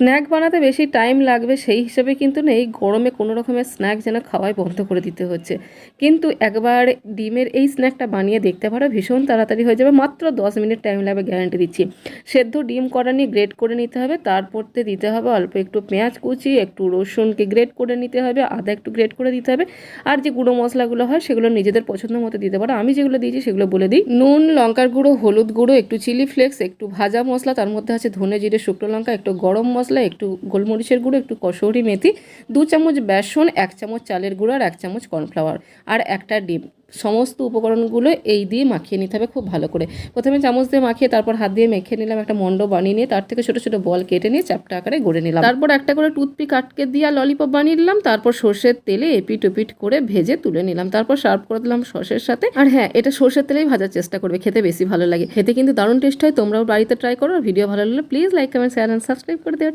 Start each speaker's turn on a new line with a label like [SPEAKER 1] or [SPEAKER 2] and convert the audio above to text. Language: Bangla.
[SPEAKER 1] স্ন্যাক বানাতে বেশি টাইম লাগবে সেই হিসেবে কিন্তু না, এই গরমে কোনো রকমের স্ন্যাক যেন খাওয়াই বন্ধ করে দিতে হচ্ছে। কিন্তু একবার ডিমের এই স্ন্যাকটা বানিয়ে দেখতে পারো, ভীষণ তাড়াতাড়ি হয়ে যাবে, মাত্র 10 মিনিট টাইম লাগবে, গ্যারান্টি দিচ্ছি। সেদ্ধ ডিম করা নিয়ে গ্রেট করে নিতে হবে, তারপরতে দিতে হবে অল্প একটু পেঁয়াজ কুচি, একটু রসুনকে গ্রেট করে নিতে হবে, আদা একটু গ্রেট করে দিতে হবে, আর যে গুঁড়ো মশলাগুলো হয় সেগুলো নিজেদের পছন্দ মতো দিতে পারো। আমি যেগুলো দিয়েছি সেগুলো বলে দিই: নুন, লঙ্কার গুঁড়ো, হলুদ গুঁড়ো, একটু চিলি ফ্লেক্স, একটু ভাজা মশলা, তার মধ্যে আছে ধনে জিরে শুকনো লঙ্কা, একটু গরম মশলা, একটু গোলমরিচের গুঁড়ো, একটু কসৌরি মেথি, 2 চামচ বেসন, 1 চামচ চালের গুঁড়ো, আর 1 চামচ কর্নফ্লাওয়ার, আর একটা ডিম। সমস্ত উপকরণগুলো এই দিয়ে মাখিয়ে নিতে হবে খুব ভালো করে। প্রথমে চামচ দিয়ে মাখিয়ে তারপর হাত দিয়ে মেখে নিলাম, একটা মণ্ড বানিয়ে নিয়ে তার থেকে ছোটো ছোটো বল কেটে নিয়ে চ্যাপ্টা আকারে গড়ে নিলাম। তারপর একটা করে টুথপিক আটকে দিয়ে ললিপপ বানিয়ে নিলাম, তারপর সর্ষের তেলে এপিট ওপিট করে ভেজে তুলে নিলাম, তারপর সার্ভ করে দিলাম সসের সাথে। আর হ্যাঁ, এটা সর্ষের তেলেই ভাজার চেষ্টা করবে, খেতে বেশি ভালো লাগে, খেতে কিন্তু দারুণ টেস্ট হয়। তোমরাও বাড়িতে ট্রাই করো। ভিডিও ভালো লাগলে please like, comment, share and subscribe করে দিও।